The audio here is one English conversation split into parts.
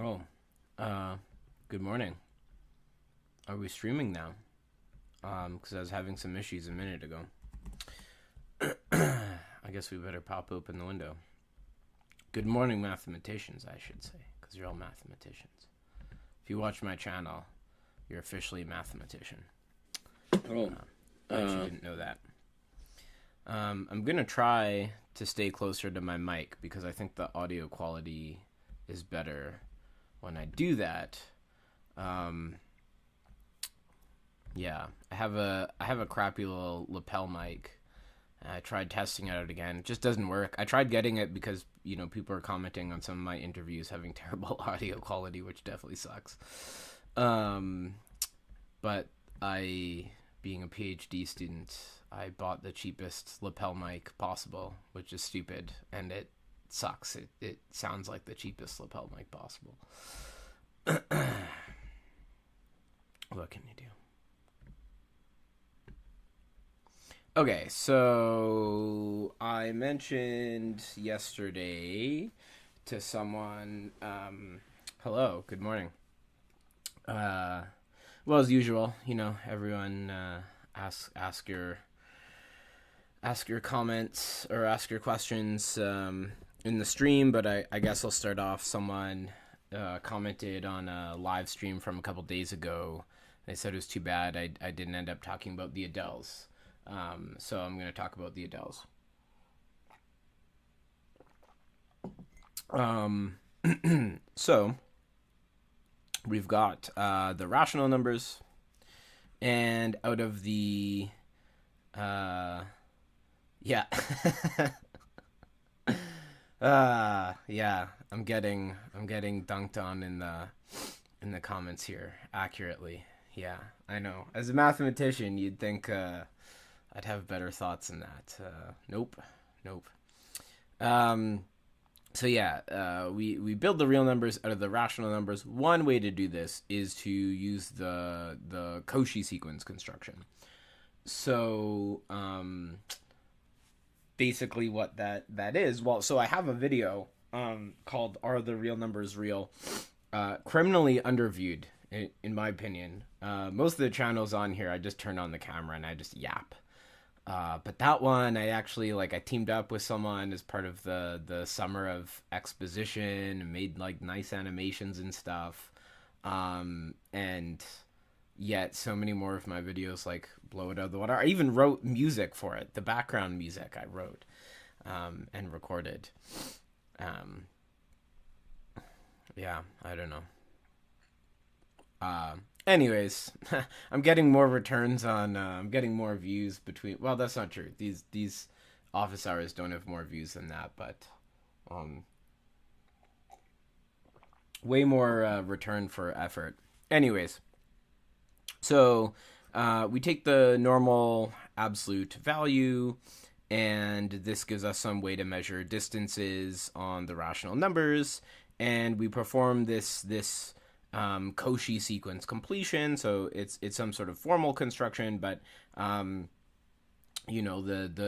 Oh, uh, good morning. Are we streaming now? Because I was having some issues a minute ago. I guess we better pop open the window. Good morning, mathematicians, I should say, because you're all mathematicians. If you watch my channel, you're officially a mathematician. Oh, I actually didn't know that. I'm gonna try to stay closer to my mic because I think the audio quality is better when I do that. Um, yeah, I have a crappy little lapel mic. I tried testing it out again. It just doesn't work. I tried getting it because people are commenting on some of my interviews having terrible audio quality, which definitely sucks. Um, but being a PhD student, I bought the cheapest lapel mic possible, which is stupid, and it sucks. It sounds like the cheapest lapel mic possible. What can you do? Okay, so I mentioned yesterday to someone, hello, good morning. Uh, well, as usual, everyone ask your comments or ask your questions in the stream. But I guess I'll start off. Someone commented on a live stream from a couple days ago. They said it was too bad I didn't end up talking about the Adeles. So I'm going to talk about the Adeles. So we've got the rational numbers, and out of the yeah yeah, I'm getting dunked on in the comments here accurately. Yeah, I know. As a mathematician, you'd think I'd have better thoughts than that. Nope. Um, so yeah, we build the real numbers out of the rational numbers. One way to do this is to use the Cauchy sequence construction. So basically, what that is, well, so I have a video called "Are the Real Numbers Real?" Criminally underviewed, in my opinion. Most of the channels on here, I just turn on the camera and I just yap. But that one, I teamed up with someone as part of the summer of exposition and made like nice animations and stuff. And yet so many more of my videos like blow it out of the water. I even wrote music for it. The background music I wrote and recorded. Um, yeah, I don't know. Anyways, I'm getting more returns on. I'm getting more views between. Well, that's not true. These office hours don't have more views than that, but um, way more return for effort. Anyways, so we take the normal absolute value, and this gives us some way to measure distances on the rational numbers, and we perform this Cauchy sequence completion. So it's some sort of formal construction, but the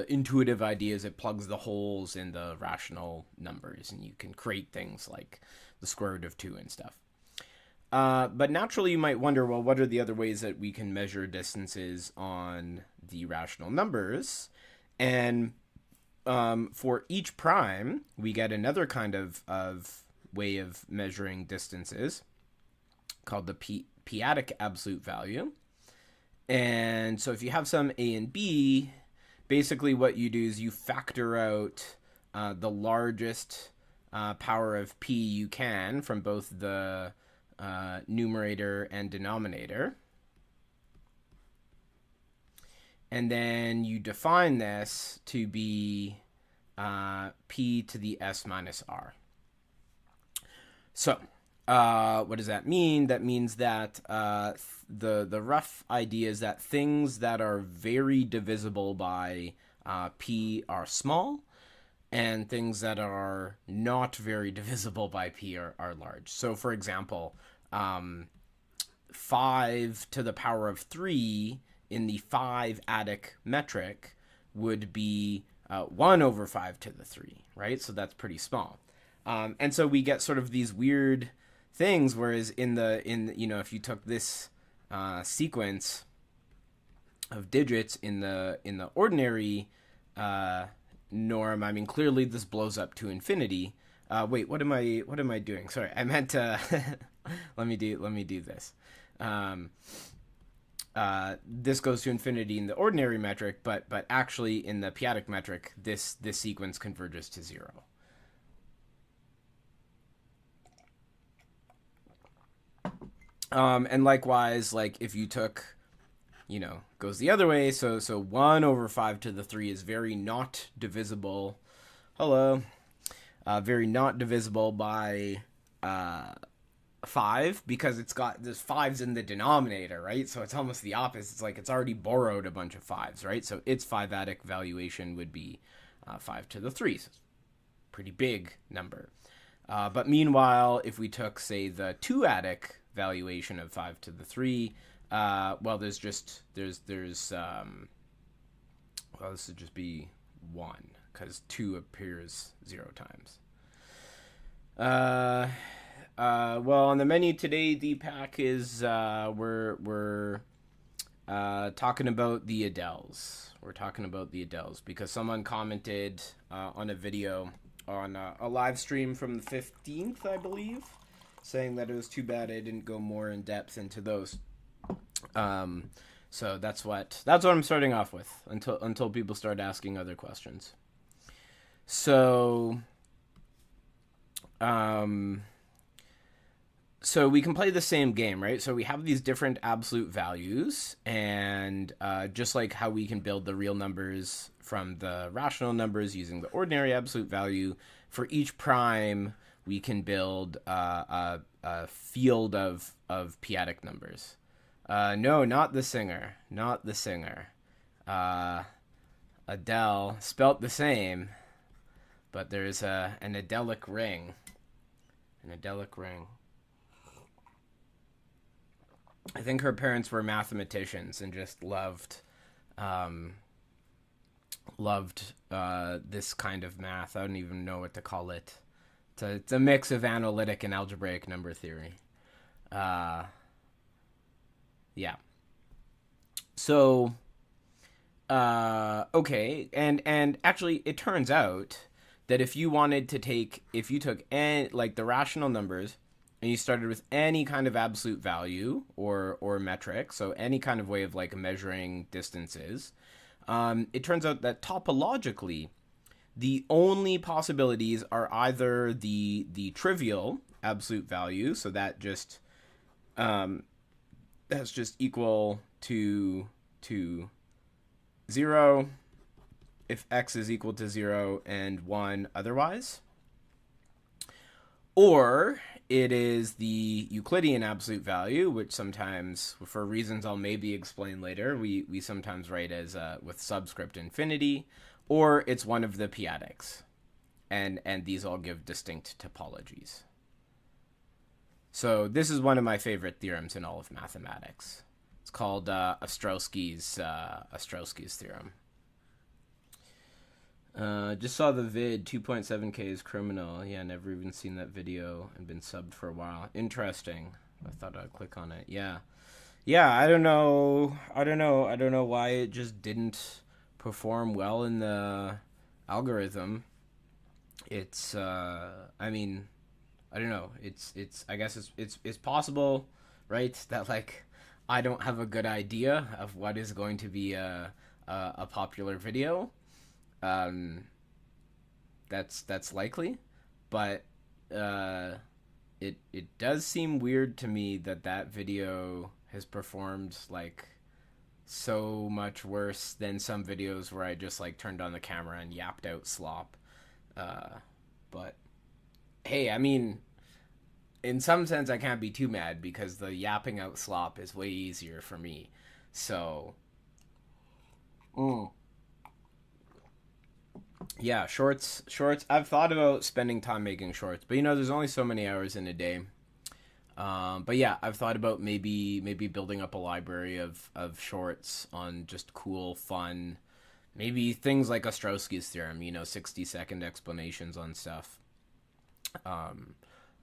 intuitive idea is it plugs the holes in the rational numbers, and you can create things like the square root of 2 and stuff. But naturally, you might wonder, well, what are the other ways that we can measure distances on the rational numbers? And for each prime, we get another kind of way of measuring distances called the p-adic absolute value. And so if you have some a and b, basically what you do is you factor out the largest power of p you can from both the numerator and denominator. And then you define this to be p to the s minus r. So what does that mean? That means that the rough idea is that things that are very divisible by p are small, and things that are not very divisible by p are large. So, for example, 5 to the power of 3 in the 5-adic metric would be 1 over 5 to the 3, right? So that's pretty small. And so we get sort of these weird things. Whereas if you took this sequence of digits in the ordinary norm, I mean, clearly this blows up to infinity. Wait, what am I doing? Sorry, I meant to let me do this. This goes to infinity in the ordinary metric, but actually in the p-adic metric, this sequence converges to 0. And likewise, like if you took, goes the other way, so 1 over 5 to the 3 is very not divisible. Hello. Very not divisible by 5, because there's 5s in the denominator, right? So it's almost the opposite. It's like it's already borrowed a bunch of 5s, right? So its 5-adic valuation would be 5 to the 3. So it's a pretty big number. But meanwhile, if we took, say, the 2-adic valuation of 5 to the 3, well, this would just be 1, because 2 appears 0 times. Well, on the menu today, Deepak, is we're talking about the Adeles. We're talking about the Adeles because someone commented on a video on a live stream from the 15th, I believe, saying that it was too bad I didn't go more in depth into those. So that's what I'm starting off with until people start asking other questions. So so we can play the same game, right? So we have these different absolute values, and just like how we can build the real numbers from the rational numbers using the ordinary absolute value, for each prime we can build a field of p-adic numbers. No, not the singer. Not the singer. Adele, spelt the same, but there's an Adelic ring. An Adelic ring. I think her parents were mathematicians and just loved this kind of math. I don't even know what to call it. It's a mix of analytic and algebraic number theory. Yeah. So, okay, and actually, it turns out that if you took the rational numbers and you started with any kind of absolute value or metric, so any kind of way of like measuring distances, it turns out that topologically, the only possibilities are either the trivial absolute value, so that just that's just equal to 0 if x is equal to 0 and 1 otherwise, or it is the Euclidean absolute value, which sometimes, for reasons I'll maybe explain later, we sometimes write as with subscript infinity, or it's one of the p-adics, and these all give distinct topologies. So this is one of my favorite theorems in all of mathematics. It's called Ostrowski's theorem. Just saw the vid. 2.7K is criminal. Yeah, never even seen that video and been subbed for a while. Interesting. I thought I'd click on it. Yeah. I don't know why it just didn't perform well in the algorithm. It's I mean, I don't know. I guess it's possible, right? That like I don't have a good idea of what is going to be a popular video. That's likely, but it does seem weird to me that video has performed like so much worse than some videos where I just like turned on the camera and yapped out slop. But hey, I mean, in some sense I can't be too mad because the yapping out slop is way easier for me. So yeah, shorts. I've thought about spending time making shorts, but there's only so many hours in a day. But yeah, I've thought about maybe building up a library of shorts on just cool, fun, maybe things like Ostrowski's theorem, 60-second explanations on stuff, and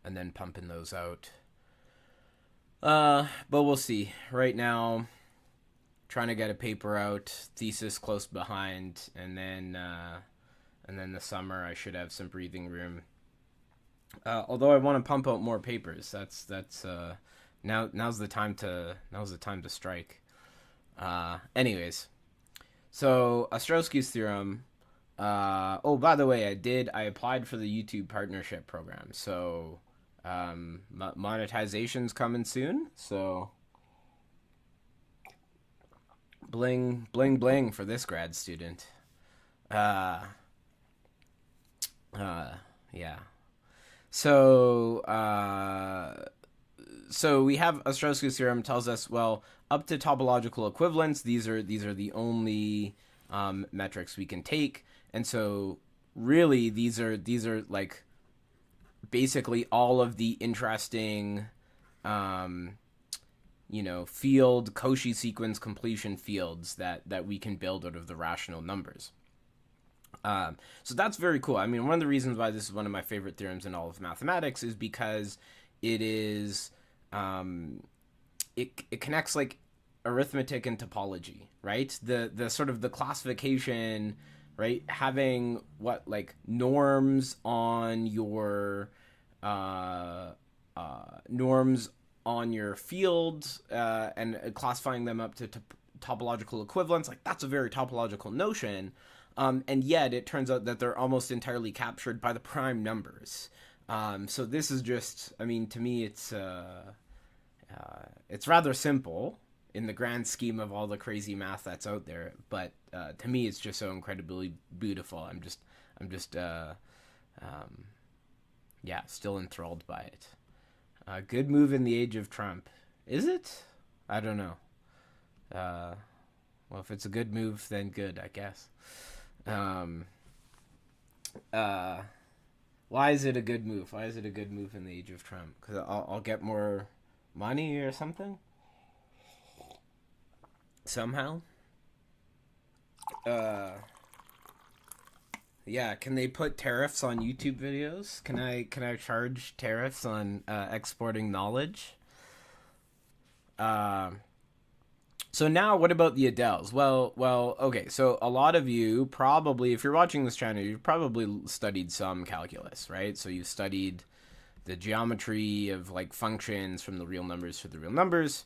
then pumping those out. But we'll see. Right now, trying to get a paper out, thesis close behind, and then the summer I should have some breathing room. Although I want to pump out more papers. That's now's the time to strike. Anyways, so Ostrowski's theorem. Oh, by the way, I applied for the YouTube partnership program. So monetization's coming soon. So bling bling bling for this grad student. Uh, yeah. So so we have Ostrowski's theorem tells us, well, up to topological equivalence, these are the only metrics we can take, and so really these are like basically all of the interesting um, field Cauchy sequence completion fields that we can build out of the rational numbers. So that's very cool. I mean, one of the reasons why this is one of my favorite theorems in all of mathematics is because it is it connects like arithmetic and topology, right? The sort of the classification, right? Having what like norms on your norms on your fields and classifying them up to topological equivalence, like that's a very topological notion. And yet it turns out that they're almost entirely captured by the prime numbers. So this is just, I mean, to me, it's rather simple in the grand scheme of all the crazy math that's out there. But to me, it's just so incredibly beautiful. Um, yeah, still enthralled by it. Good move in the age of Trump. Is it? I don't know. Well, if it's a good move, then good, I guess. Um, uh, why is it a good move? Why is it a good move in the age of Trump? Because I'll get more money or something? Somehow? Uh, yeah, can they put tariffs on YouTube videos? Can I charge tariffs on exporting knowledge? Uh, So now, what about the Adeles? Well, okay. So a lot of you probably, if you're watching this channel, you've probably studied some calculus, right? So you studied the geometry of like functions from the real numbers for the real numbers.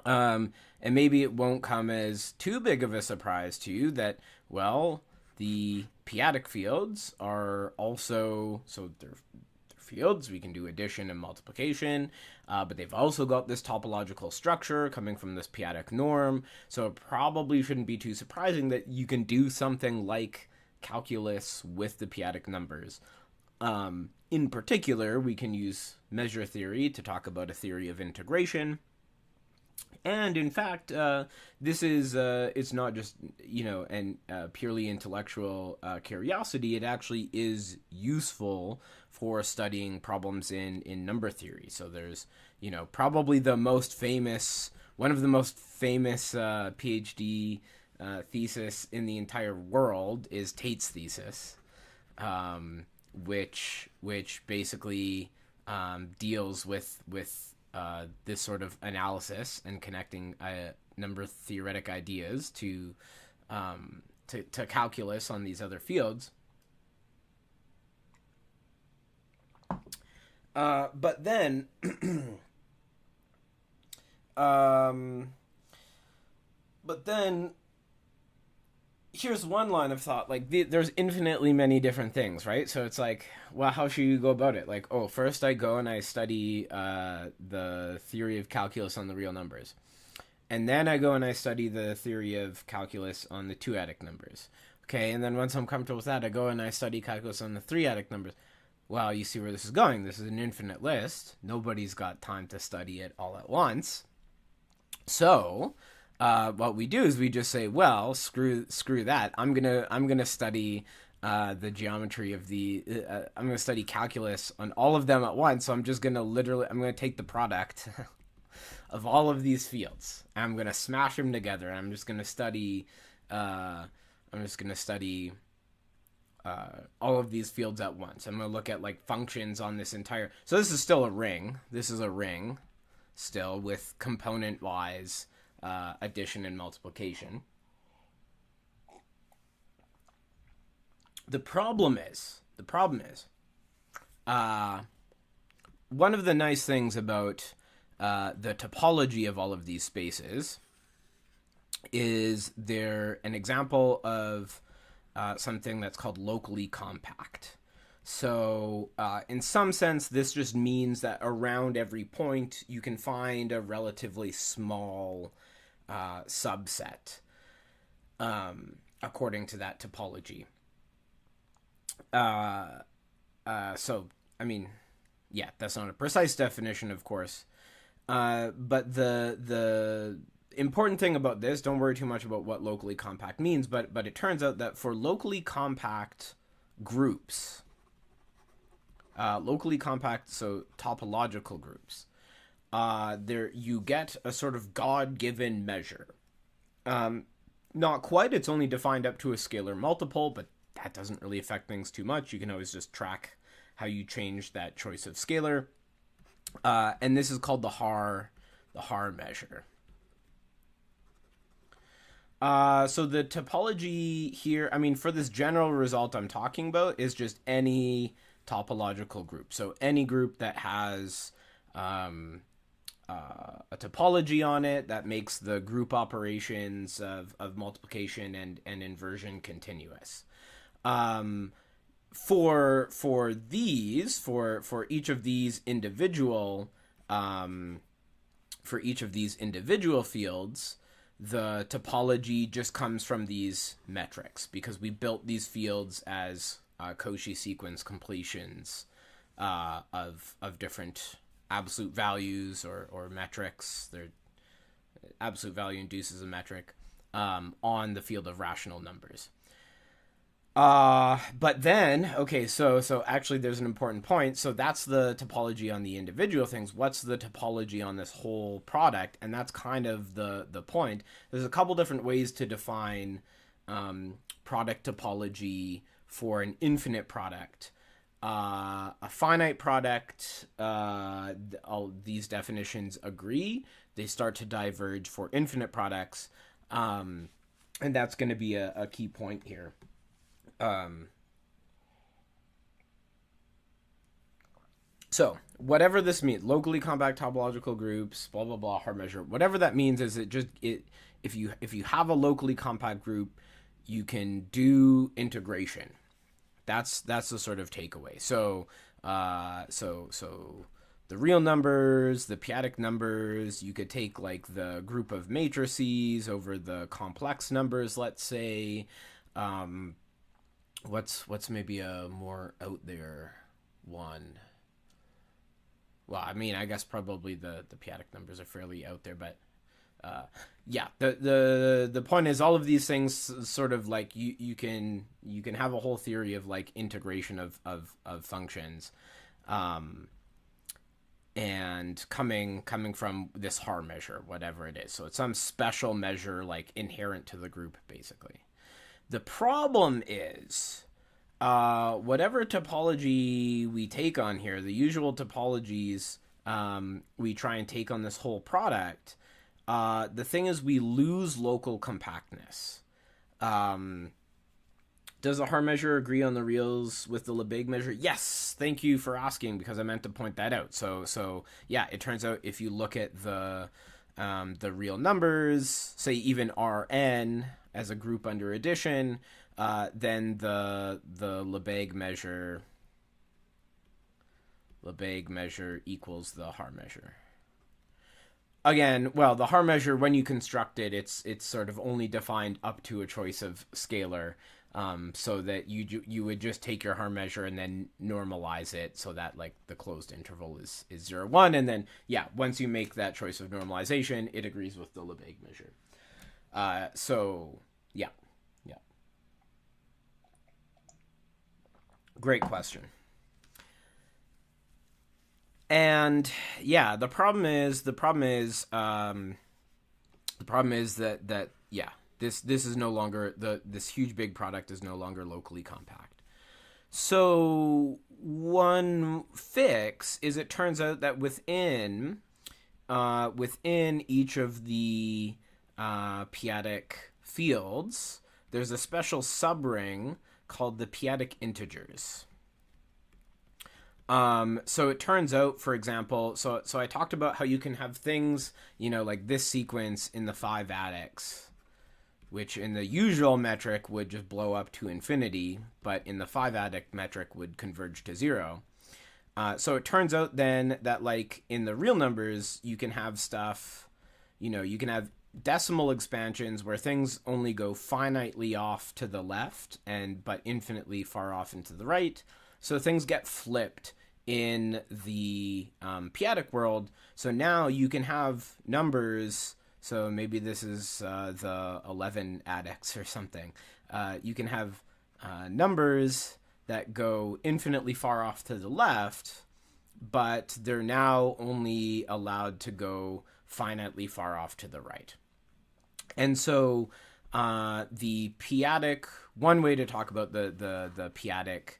And maybe it won't come as too big of a surprise to you that, well, the p-adic fields are also, so they're fields. We can do addition and multiplication, but they've also got this topological structure coming from this p-adic norm. So it probably shouldn't be too surprising that you can do something like calculus with the p-adic numbers. In particular, we can use measure theory to talk about a theory of integration. And in fact, this is it's not just an purely intellectual curiosity. It actually is useful for studying problems in number theory. So there's probably one of the most famous Ph.D. Thesis in the entire world is Tate's thesis, which basically deals with this sort of analysis and connecting a number of theoretic ideas to calculus on these other fields. But then, but then, here's one line of thought. Like, there's infinitely many different things, right? So it's like, well, how should you go about it? Like, oh, first I go and I study the theory of calculus on the real numbers. And then I go and I study the theory of calculus on the two-adic numbers. Okay, and then once I'm comfortable with that, I go and I study calculus on the three-adic numbers. Well, you see where this is going. This is an infinite list. Nobody's got time to study it all at once. So what we do is we just say, well, screw that. I'm gonna study the geometry of I'm gonna study calculus on all of them at once. So I'm gonna take the product of all of these fields. And I'm gonna smash them together. And I'm just gonna study. All of these fields at once. I'm gonna look at like functions on this entire. So this is still a ring. This is a ring. still with component-wise addition and multiplication. The problem is, one of the nice things about the topology of all of these spaces is they're an example of something that's called locally compact. So in some sense, this just means that around every point, you can find a relatively small subset according to that topology. So, I mean, yeah, that's not a precise definition, of course. But the important thing about this, don't worry too much about what locally compact means, but it turns out that for locally compact groups, locally compact, so topological groups, there you get a sort of God-given measure. Not quite, it's only defined up to a scalar multiple, but that doesn't really affect things too much. You can always just track how you change that choice of scalar. And this is called the Haar measure. So the topology here, I mean, for this general result I'm talking about is just any topological group. So any group that has a topology on it that makes the group operations of multiplication and inversion continuous. For each of these individual fields, the topology just comes from these metrics because we built these fields as Cauchy sequence completions of different absolute values or metrics. Their absolute value induces a metric on the field of rational numbers. But then, okay, so actually there's an important point. So that's the topology on the individual things. What's the topology on this whole product? And that's kind of the point. There's a couple different ways to define product topology for an infinite product. A finite product, all these definitions agree. They start to diverge for infinite products. And that's going to be a key point here. So whatever this means, locally compact topological groups, blah blah blah, Haar measure, whatever that means is if you have a locally compact group, you can do integration. That's the sort of takeaway. So the real numbers, the p-adic numbers, you could take like the group of matrices over the complex numbers, let's say. What's maybe a more out there one? Well, I mean, I guess probably the p-adic numbers are fairly out there, but yeah, the point is all of these things sort of like you can have a whole theory of like integration of functions, and coming from this Haar measure, whatever it is. So it's some special measure like inherent to the group, basically. The problem is, whatever topology we take on here, the usual topologies we try and take on this whole product, the thing is we lose local compactness. Does the Haar measure agree on the reals with the Lebesgue measure? Yes, thank you for asking, because I meant to point that out. So yeah, it turns out if you look at the real numbers, say even Rn as a group under addition, then the Lebesgue measure equals the Haar measure. Again, well, the Haar measure, when you construct it, it's sort of only defined up to a choice of scalar, so that you would just take your Haar measure and then normalize it so that like the closed interval is 0, 1, and then yeah, once you make that choice of normalization, it agrees with the Lebesgue measure. So yeah. Great question. And yeah, the problem is that yeah, this is no longer this huge big product is no longer locally compact. So one fix is it turns out that within within each of the p-adic fields, there's a special subring called the p-adic integers. So it turns out, for example, so I talked about how you can have things, like this sequence in the 5 adics, which in the usual metric would just blow up to infinity, but in the 5 adic metric would converge to 0. So it turns out then that, like, in the real numbers, you can have stuff, you can have decimal expansions where things only go finitely off to the left but infinitely far off into the right. So things get flipped in the p-adic world. So now you can have numbers. So maybe this is the 11 adics or something. You can have numbers that go infinitely far off to the left, but they're now only allowed to go finitely far off to the right. And so the p-adic, one way to talk about the p-adic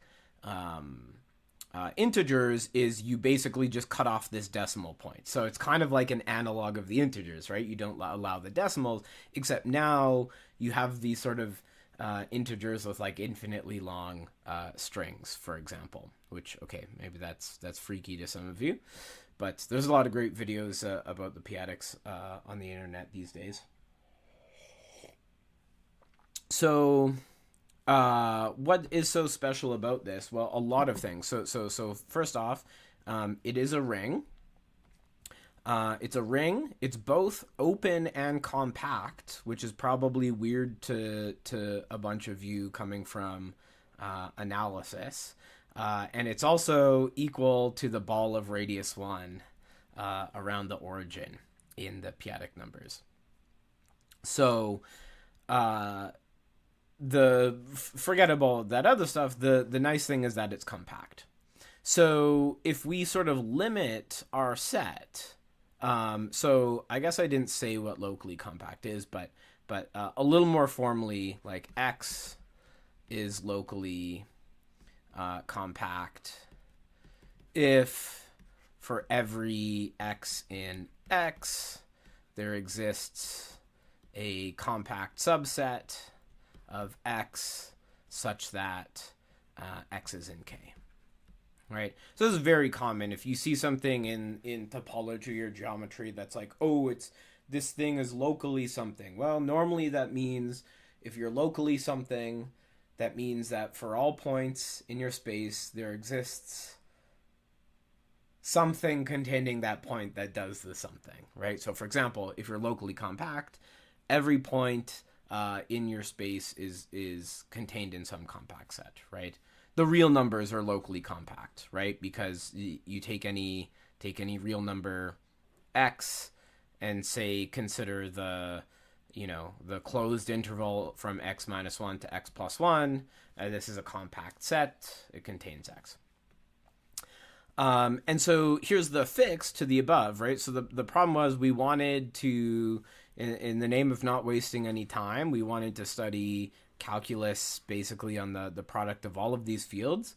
integers is you basically just cut off this decimal point. So it's kind of like an analog of the integers, right? You don't allow the decimals, except now you have these sort of integers with like infinitely long strings, for example, which, okay, maybe that's freaky to some of you, but there's a lot of great videos about the p-adics on the internet these days. So what is so special about this? Well, a lot of things. So first off, it is a ring. It's a ring. It's both open and compact, which is probably weird to a bunch of you coming from analysis. And it's also equal to the ball of radius 1 around the origin in the p-adic numbers. So forget about that other stuff. The nice thing is that it's compact. So if we sort of limit our set, so I guess I didn't say what locally compact is, but a little more formally, like X is locally compact if for every X in X there exists a compact subset of X such that X is in K, right? So this is very common. If you see something in topology or geometry that's like, oh, this thing is locally something. Well, normally that means if you're locally something, that means that for all points in your space, there exists something containing that point that does the something, right? So for example, if you're locally compact, every point in your space is contained in some compact set, right? The real numbers are locally compact, right? Because you take any real number X and say consider the closed interval from X minus 1 to X plus 1. This is a compact set. It contains X. And so here's the fix to the above, right? So the problem was we wanted to, in the name of not wasting any time, we wanted to study calculus basically on the product of all of these fields.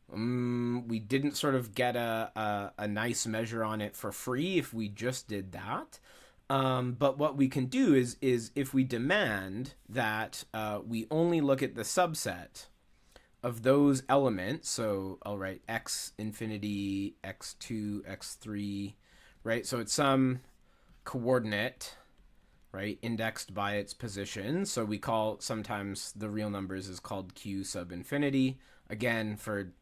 We didn't sort of get a nice measure on it for free if we just did that. But what we can do is if we demand that we only look at the subset of those elements, so I'll write X infinity, X2, X3, right? So it's some coordinate, right, indexed by its position. So we call, sometimes the real numbers is called Q sub infinity. Again, for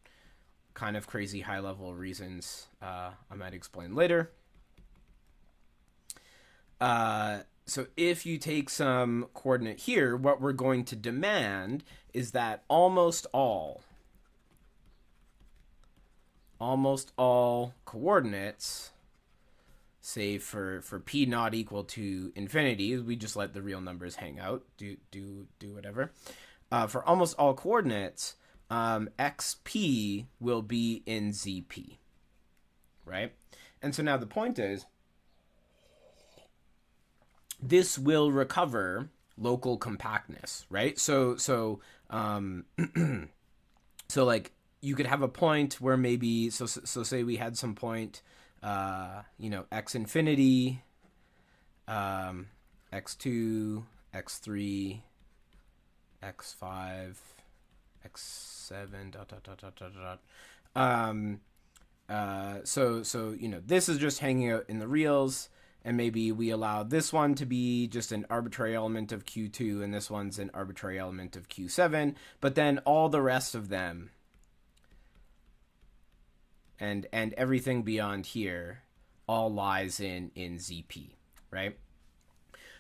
kind of crazy high-level reasons I might explain later. So if you take some coordinate here, what we're going to demand is that almost all coordinates, say for p not equal to infinity, we just let the real numbers hang out, do whatever. For almost all coordinates, xp will be in zp, right? And so now the point is, this will recover local compactness, right? So like you could have a point where maybe, so say we had some point x infinity, x2, x3, x5, x7, dot, dot, dot, dot, dot, dot. So this is just hanging out in the reals, and maybe we allow this one to be just an arbitrary element of Q2, and this one's an arbitrary element of Q7, but then all the rest of them and everything beyond here all lies in ZP, right?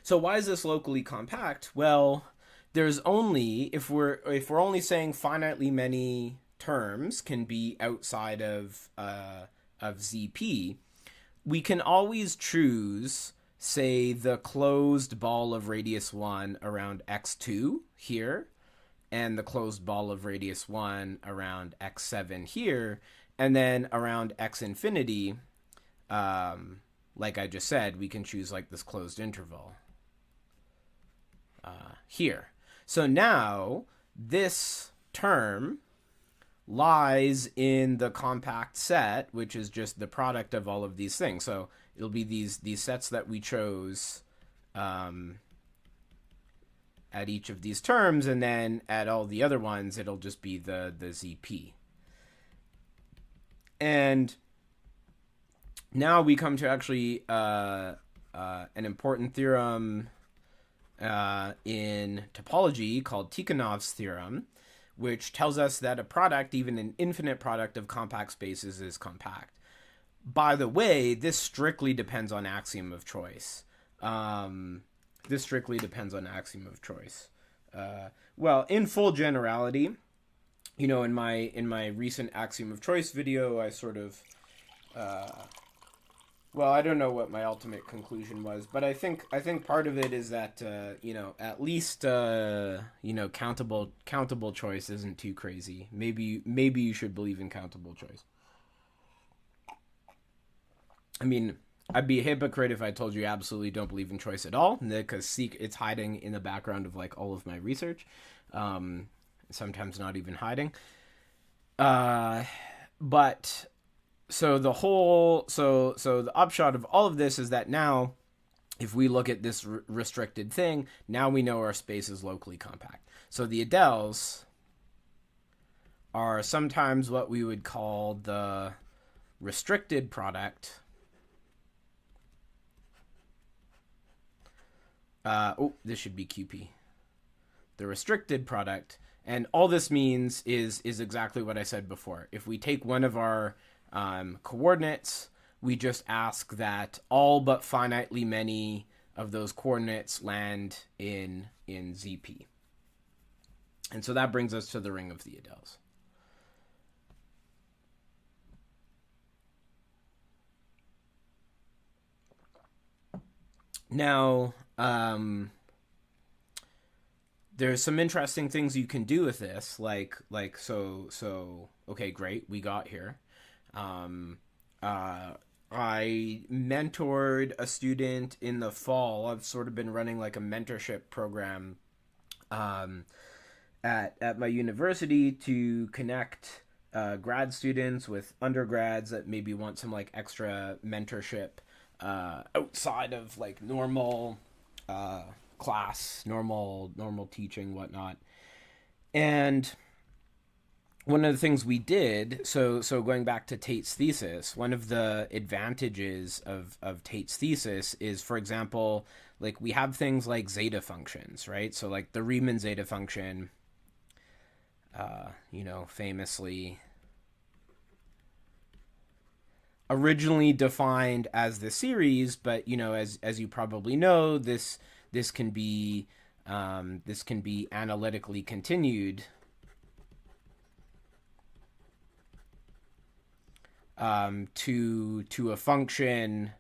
So why is this locally compact? Well, there's only, if we're only saying finitely many terms can be outside of ZP, we can always choose, say, the closed ball of radius 1 around x2 here, and the closed ball of radius 1 around x7 here, and then around x infinity, like I just said, we can choose like this closed interval here. So now this term lies in the compact set, which is just the product of all of these things. So it'll be these sets that we chose at each of these terms, and then at all the other ones, it'll just be the ZP. And now we come to actually an important theorem in topology called Tikhonov's theorem, which tells us that a product, even an infinite product of compact spaces, is compact. By the way, this strictly depends on axiom of choice. Well, in full generality, in my recent axiom of choice video, I sort of, I don't know what my ultimate conclusion was, but I think part of it is that at least countable choice isn't too crazy. Maybe you should believe in countable choice. I mean, I'd be a hypocrite if I told you absolutely don't believe in choice at all, because it's hiding in the background of like all of my research. Sometimes not even hiding. But so the upshot of all of this is that now, if we look at this restricted thing, now we know our space is locally compact. So the Adeles are sometimes what we would call the restricted product. This should be QP. The restricted product. And all this means is exactly what I said before. If we take one of our coordinates, we just ask that all but finitely many of those coordinates land in ZP. And so that brings us to the ring of the Adeles. Now, there's some interesting things you can do with this, like so. Okay, great, we got here. I mentored a student in the fall. I've sort of been running like a mentorship program at my university to connect grad students with undergrads that maybe want some like extra mentorship outside of like normal class, normal teaching, whatnot. And one of the things we did, so going back to Tate's thesis, one of the advantages of Tate's thesis is, for example, like we have things like zeta functions, right? So like the Riemann zeta function, famously originally defined as the series, but as you probably know, this can be analytically continued to a function,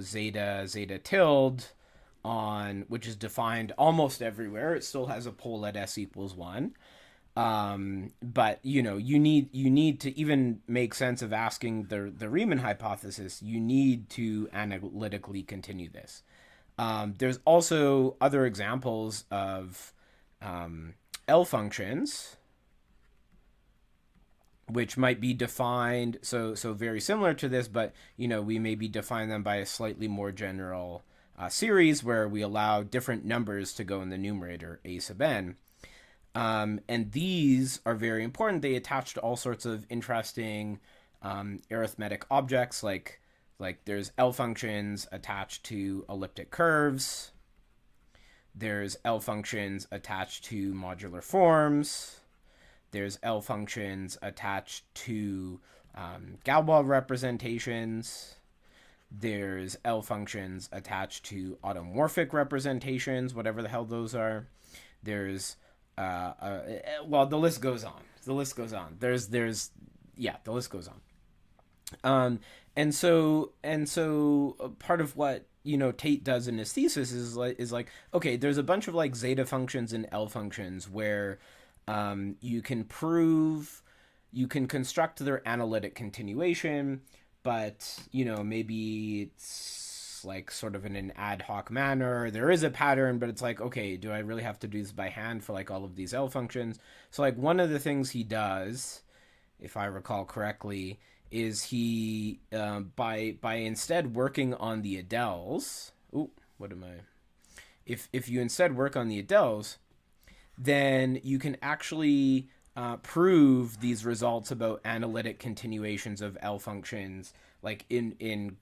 zeta tilde, on which is defined almost everywhere. It still has a pole at s equals 1. But you need to even make sense of asking the Riemann hypothesis. You need to analytically continue this. There's also other examples of L functions which might be defined so very similar to this, but we maybe define them by a slightly more general series where we allow different numbers to go in the numerator, a sub n. And these are very important. They attach to all sorts of interesting arithmetic objects, like there's L functions attached to elliptic curves. There's L functions attached to modular forms. There's L functions attached to Galois representations. There's L functions attached to automorphic representations, whatever the hell those are. There's well, the list goes on. The list goes on. The list goes on. And so part of what Tate does in his thesis is like okay, there's a bunch of like zeta functions and L functions where you can construct their analytic continuation, but maybe it's like sort of in an ad hoc manner. There is a pattern, but it's like, okay, do I really have to do this by hand for like all of these L functions? So like one of the things he does, if I recall correctly, is he by instead working on the Adeles. If you instead work on the Adeles, then you can actually prove these results about analytic continuations of L functions like in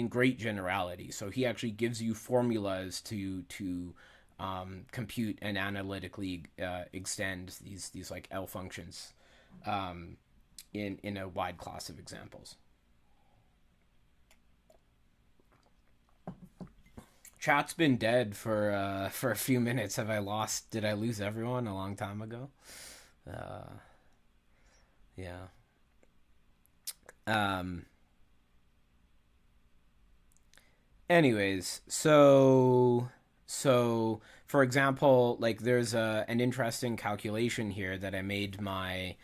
great generality. So he actually gives you formulas to compute and analytically extend these like L functions in a wide class of examples. Chat's been dead for a few minutes. Did I lose everyone a long time ago? Yeah. Anyways, so for example, like there's an interesting calculation here that I made my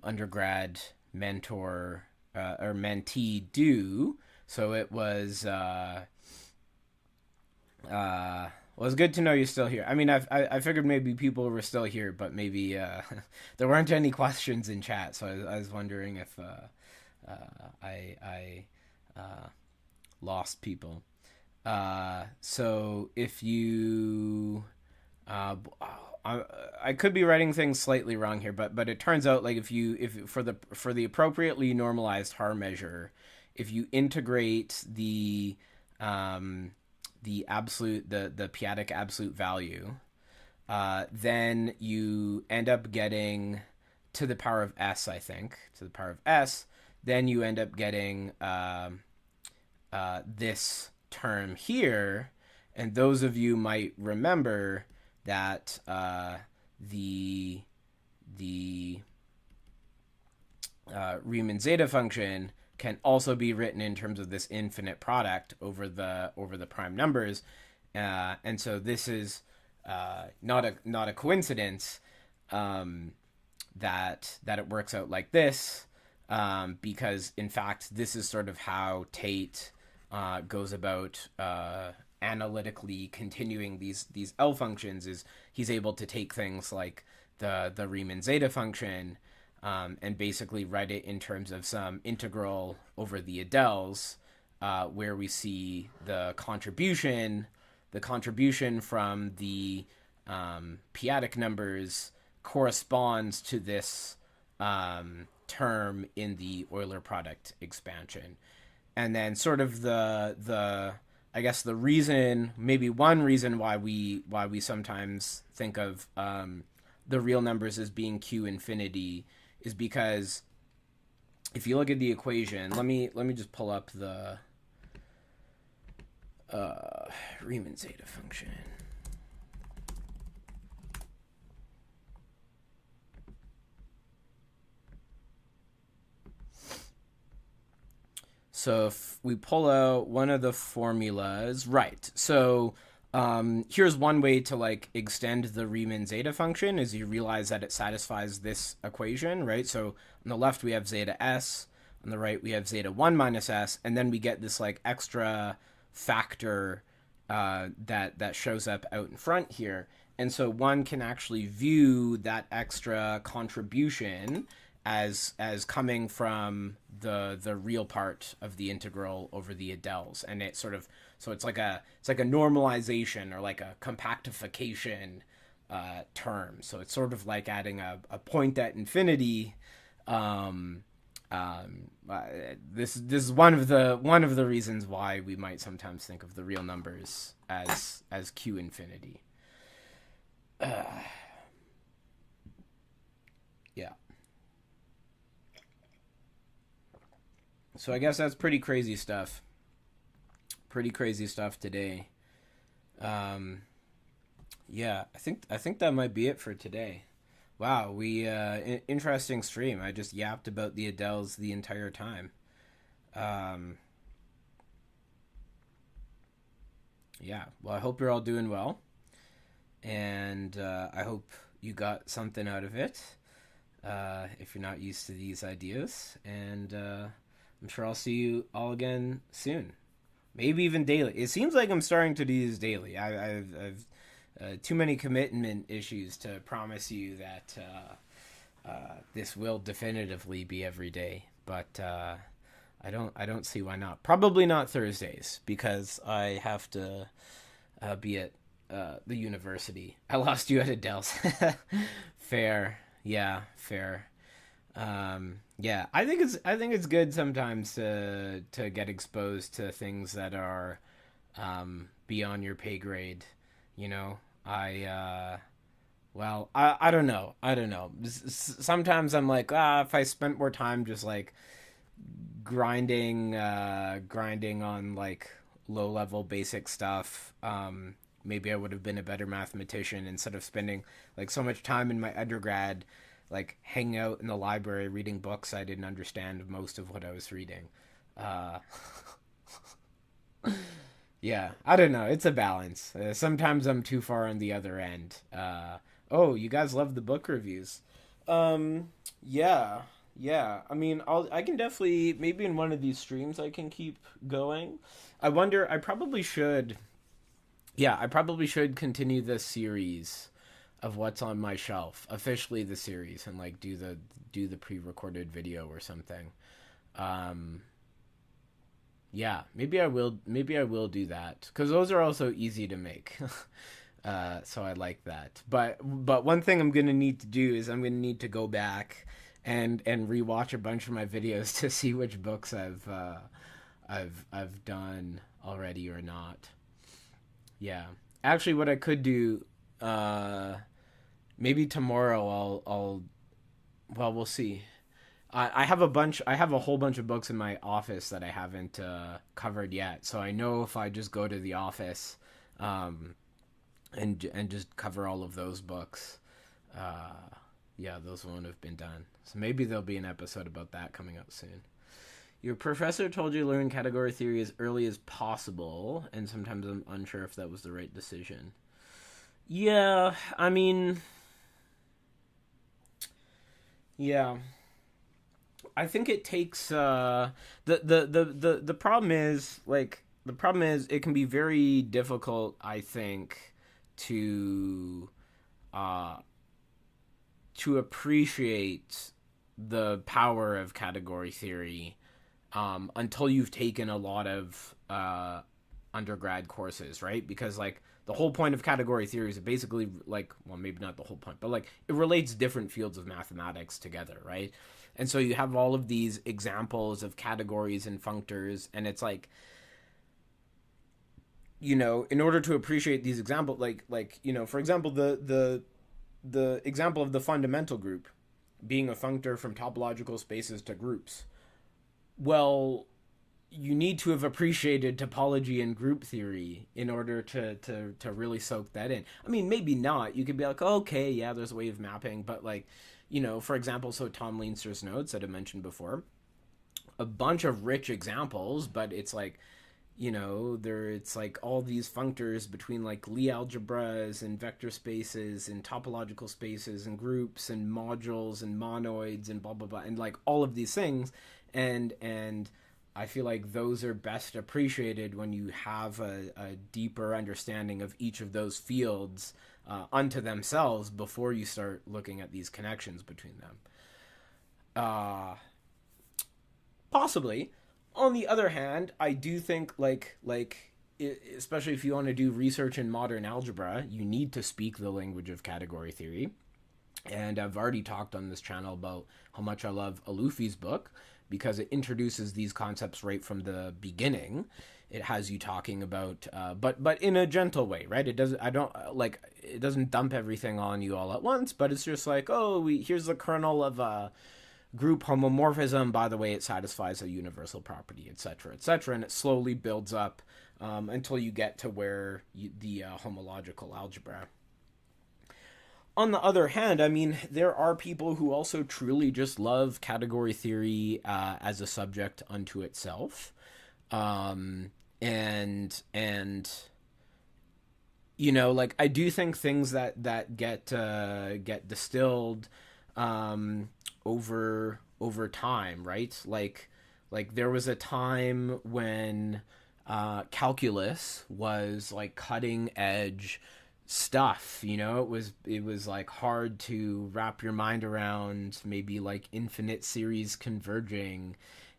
undergrad mentor or mentee do. So it was good to know you're still here. I mean, I figured maybe people were still here, but maybe there weren't any questions in chat. So I was wondering if I lost people. So if you, I could be writing things slightly wrong here, but it turns out like if for the appropriately normalized Haar measure, if you integrate the absolute the p-adic absolute value, then you end up getting to the power of s. I think to the power of s. Then you end up getting this term here, and those of you might remember that the Riemann zeta function can also be written in terms of this infinite product over the prime numbers, and so this is not a coincidence that it works out like this, because in fact this is sort of how Tate goes about analytically continuing these L functions. Is he's able to take things like the Riemann zeta function and basically write it in terms of some integral over the Adeles, where we see the contribution from the p-adic numbers corresponds to this term in the Euler product expansion. And then sort of the I guess the reason, maybe one reason why we sometimes think of the real numbers as being Q infinity is because if you look at the equation, let me just pull up the Riemann zeta function. So if we pull out one of the formulas, right? So here's one way to like extend the Riemann zeta function is you realize that it satisfies this equation, right? So on the left we have zeta s, on the right we have zeta 1 minus s, and then we get this like extra factor that shows up out in front here. And so one can actually view that extra contribution as coming from the real part of the integral over the Adeles, and it sort of, so it's like a normalization or like a compactification term. So it's sort of like adding a point at infinity. Um, this is one of the reasons why we might sometimes think of the real numbers as q infinity. Yeah. So I guess that's pretty crazy stuff. Pretty crazy stuff today. Um, yeah, I think that might be it for today. Wow, we interesting stream. I just yapped about the Adeles the entire time. Um, yeah, well, I hope you're all doing well, and I hope you got something out of it. If you're not used to these ideas, and I'm sure I'll see you all again soon. Maybe even daily. It seems like I'm starting to do these daily. I've too many commitment issues to promise you that this will definitively be every day. But I don't see why not. Probably not Thursdays because I have to be at the university. I lost you at Adeles. Fair, yeah, fair. Yeah, I think it's good sometimes to get exposed to things that are beyond your pay grade. You know, I don't know. I don't know. Sometimes I'm like, if I spent more time just like grinding on like low level basic stuff, maybe I would have been a better mathematician instead of spending like so much time in my undergrad like hanging out in the library reading books I didn't understand most of what I was reading. Uh, yeah, I don't know. It's a balance. Sometimes I'm too far on the other end. Oh, you guys love the book reviews. Um, yeah, yeah. I mean, I can definitely maybe in one of these streams I can keep going. I wonder. I probably should. Yeah, I probably should continue this series of what's on my shelf, officially the series, and like do the pre-recorded video or something. Um, yeah, maybe I will. Maybe I will do that because those are also easy to make. So I like that. But one thing I'm gonna need to do is I'm gonna need to go back and rewatch a bunch of my videos to see which books I've done already or not. Yeah. Actually, what I could do, uh, maybe tomorrow I'll well, we'll see. I have a bunch. I have a whole bunch of books in my office that I haven't covered yet. So I know if I just go to the office, um, and just cover all of those books, uh, yeah, those won't have been done. So maybe there'll be an episode about that coming up soon. Your professor told you to learn category theory as early as possible, and sometimes I'm unsure if that was the right decision. Yeah, I mean, yeah. I think it takes the problem is like the problem is it can be very difficult, I think, to uh to appreciate the power of category theory until you've taken a lot of undergrad courses, right? Because like the whole point of category theory is basically like, well, maybe not the whole point, but like it relates different fields of mathematics together, right? And so you have all of these examples of categories and functors, and it's like, in order to appreciate these examples, for example, the example of the fundamental group being a functor from topological spaces to groups. Well, you need to have appreciated topology and group theory in order to really soak that in. I mean, maybe not. You could be like, oh, okay, yeah, there's a way of mapping, but like, for example, so Tom Leinster's notes that I mentioned before, a bunch of rich examples, but it's like, it's like all these functors between like Lie algebras and vector spaces and topological spaces and groups and modules and monoids and blah blah blah and like all of these things, and I feel like those are best appreciated when you have a deeper understanding of each of those fields unto themselves before you start looking at these connections between them. Possibly. On the other hand, I do think especially if you want to do research in modern algebra, you need to speak the language of category theory. And I've already talked on this channel about how much I love Alufi's book because it introduces these concepts right from the beginning. It has you talking about, but in a gentle way, right? It doesn't. I don't like. It doesn't dump everything on you all at once, but it's just like, oh, here's the kernel of group homomorphism. By the way, it satisfies a universal property, etc., etc., and it slowly builds up until you get to where the homological algebra. On the other hand, I mean, there are people who also truly just love category theory as a subject unto itself, and you know, like I do think things that get distilled over time, right? Like there was a time when calculus was like cutting edge stuff. You know, it was like hard to wrap your mind around, maybe like infinite series converging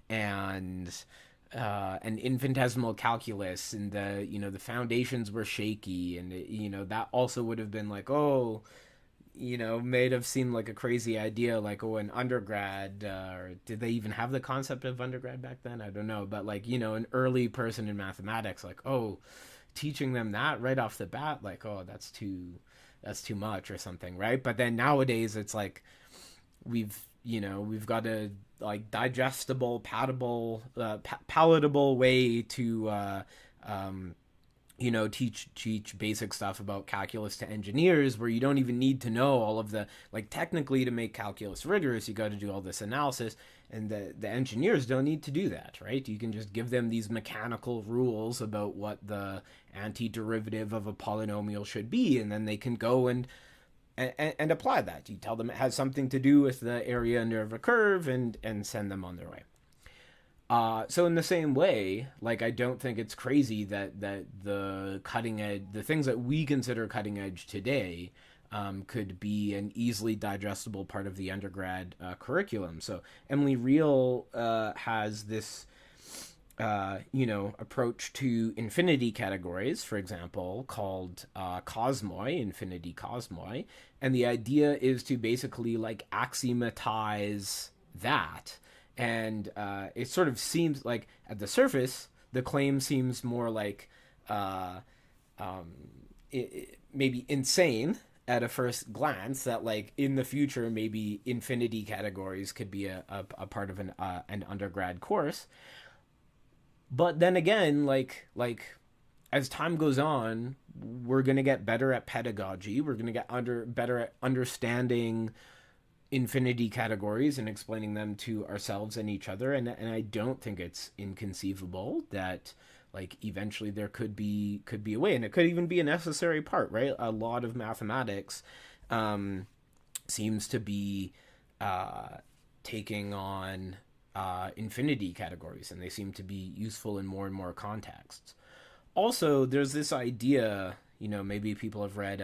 and an infinitesimal calculus, and the foundations were shaky, and that also would have been like, oh, may have seemed like a crazy idea, like, oh, an undergrad, or did they even have the concept of undergrad back then? I don't know, but like, an early person in mathematics, like, oh, teaching them that right off the bat, like, oh, that's too much or something, right? But then nowadays it's like we've got a like digestible, palatable way to teach basic stuff about calculus to engineers, where you don't even need to know all of the, like, technically to make calculus rigorous, you got to do all this analysis, and the engineers don't need to do that, right? You can just give them these mechanical rules about what the antiderivative of a polynomial should be, and then they can go and apply that. You tell them it has something to do with the area under a curve, and send them on their way. So in the same way, like, I don't think it's crazy that the cutting edge, the things that we consider cutting edge today, could be an easily digestible part of the undergrad curriculum. So Emily Real has this, approach to infinity categories, for example, called cosmoi, infinity cosmoi, and the idea is to basically like axiomatize that. And it sort of seems like, at the surface, the claim seems more like maybe insane at a first glance, that like in the future maybe infinity categories could be a part of an undergrad course. But then again, like as time goes on, we're gonna get better at pedagogy. We're gonna get better at understanding infinity categories and explaining them to ourselves and each other, and I don't think it's inconceivable that like eventually there could be a way, and it could even be a necessary part, right? A lot of mathematics seems to be taking on infinity categories, and they seem to be useful in more and more contexts. Also, there's this idea, maybe people have read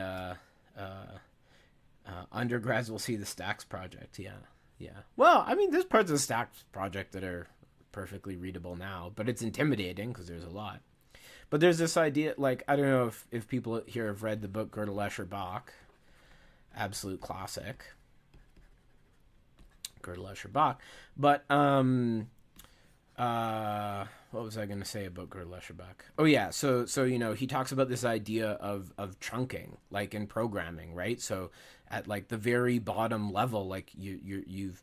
undergrads will see the Stacks project. Yeah. Well, I mean, there's parts of the Stacks project that are perfectly readable now, but it's intimidating because there's a lot. But there's this idea, like, I don't know if people here have read the book Gödel, Escher, Bach. Absolute classic. Gödel, Escher, Bach. But, what was I going to say about Gödel, Escher, Bach? Oh yeah, so he talks about this idea of chunking, like in programming, right? So at like the very bottom level, like you've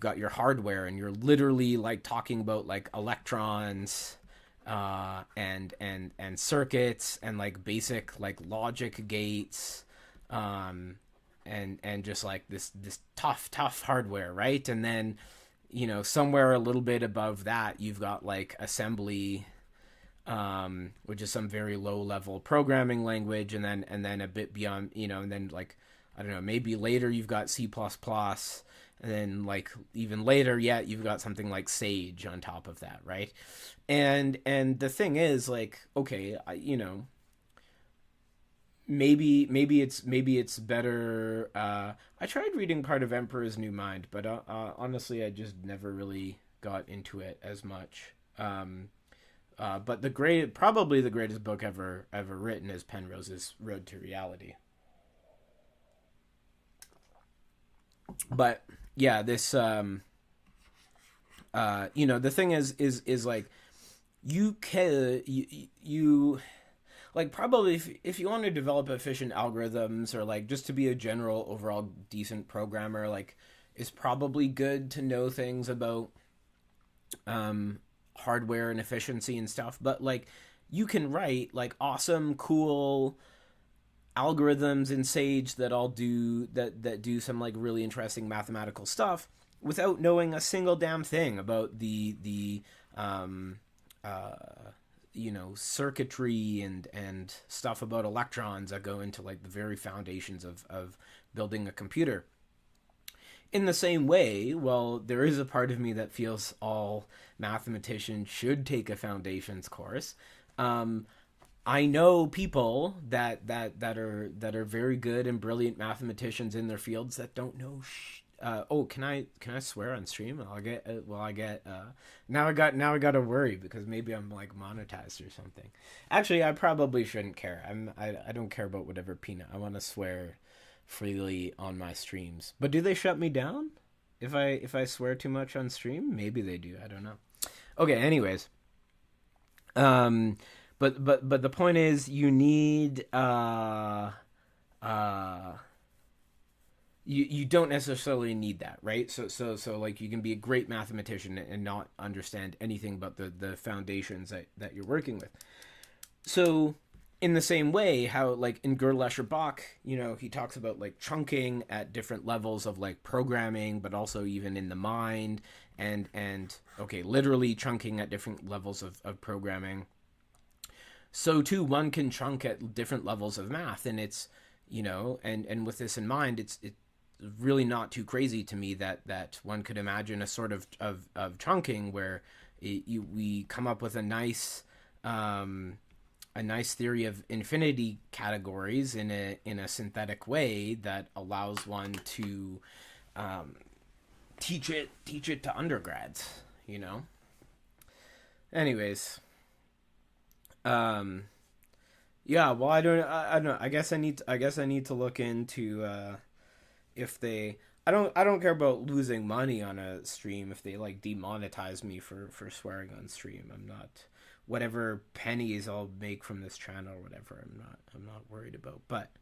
got your hardware, and you're literally like talking about like electrons and circuits, and like basic like logic gates, and just like this tough hardware, right? And then somewhere a little bit above that, you've got like assembly, which is some very low level programming language, and then a bit beyond, and then like I don't know, maybe later you've got C++, and then like even later yet you've got something like Sage on top of that, right? And the thing is, like, okay, maybe it's better. I tried reading part of Emperor's New Mind, but honestly, I just never really got into it as much. But probably the greatest book ever written is Penrose's Road to Reality. But yeah, this the thing is like you like probably if you want to develop efficient algorithms or like just to be a general overall decent programmer, like it's probably good to know things about hardware and efficiency and stuff, but like you can write like awesome cool algorithms in Sage that all do some like really interesting mathematical stuff without knowing a single damn thing about the circuitry and stuff about electrons that go into like the very foundations of building a computer. In the same way, well, there is a part of me that feels all mathematicians should take a foundations course. I know people that are very good and brilliant mathematicians in their fields that don't know. Can I swear on stream? Now I got to worry because maybe I'm like monetized or something. Actually, I probably shouldn't care. I don't care about whatever peanut. I want to swear freely on my streams. But do they shut me down if I swear too much on stream? Maybe they do. I don't know. Okay. Anyways, but the point is you need you don't necessarily need that, right? So like you can be a great mathematician and not understand anything but the foundations that you're working with. So in the same way, how like in Gerlesher Bach, he talks about like chunking at different levels of like programming, but also even in the mind and okay, literally chunking at different levels of programming. So too, one can chunk at different levels of math, and it's and with this in mind, it's really not too crazy to me that one could imagine a sort of chunking where we come up with a nice theory of infinity categories in a synthetic way that allows one to teach it to undergrads. Anyways, yeah. Well, I don't know. I guess I need to look into if they. I don't care about losing money on a stream if they like demonetize me for swearing on stream. I'm not, whatever pennies I'll make from this channel or whatever, I'm not worried about. But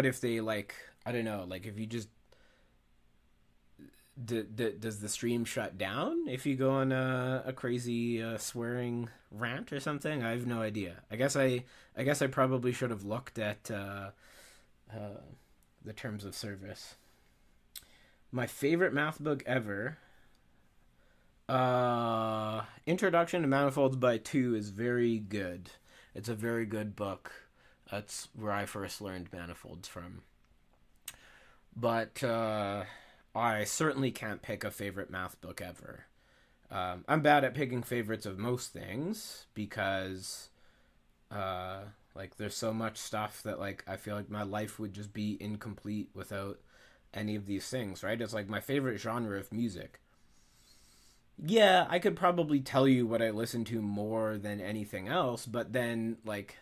if they like, I don't know, like if you just does the stream shut down if you go on a crazy swearing rant or something? I have no idea. I guess I probably should have looked at the terms of service. My favorite math book ever. Introduction to Manifolds by Two is very good. It's a very good book. That's where I first learned manifolds from. But I certainly can't pick a favorite math book ever. I'm bad at picking favorites of most things because like there's so much stuff that like I feel like my life would just be incomplete without any of these things, right? It's like my favorite genre of music. Yeah, I could probably tell you what I listen to more than anything else, but then like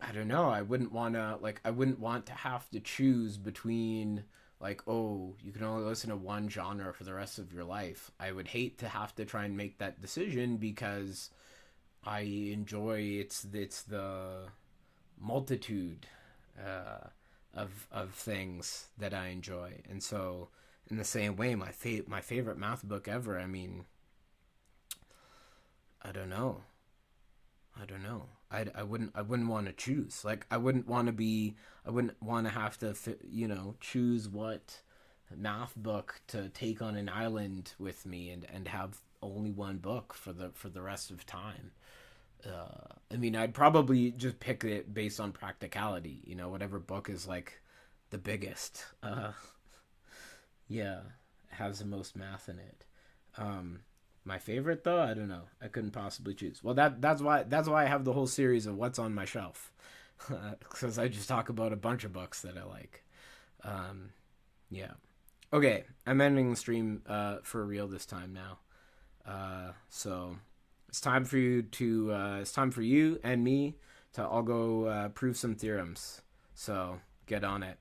I don't know, I wouldn't want to have to choose between like, oh, you can only listen to one genre for the rest of your life. I would hate to have to try and make that decision because I enjoy it's the multitude of things that I enjoy. And so in the same way, my favorite math book ever, I mean, I don't know. I wouldn't want to choose. Like I wouldn't want to have to choose what math book to take on an island with me and have only one book for the rest of time. I mean, I'd probably just pick it based on practicality. You know, whatever book is like the biggest. Yeah, has the most math in it. Um, my favorite though, I don't know. I couldn't possibly choose. Well, that's why I have the whole series of what's on my shelf, because I just talk about a bunch of books that I like. Um, yeah. Okay, I'm ending the stream for real this time now. So it's time for you and me to all go prove some theorems. So get on it.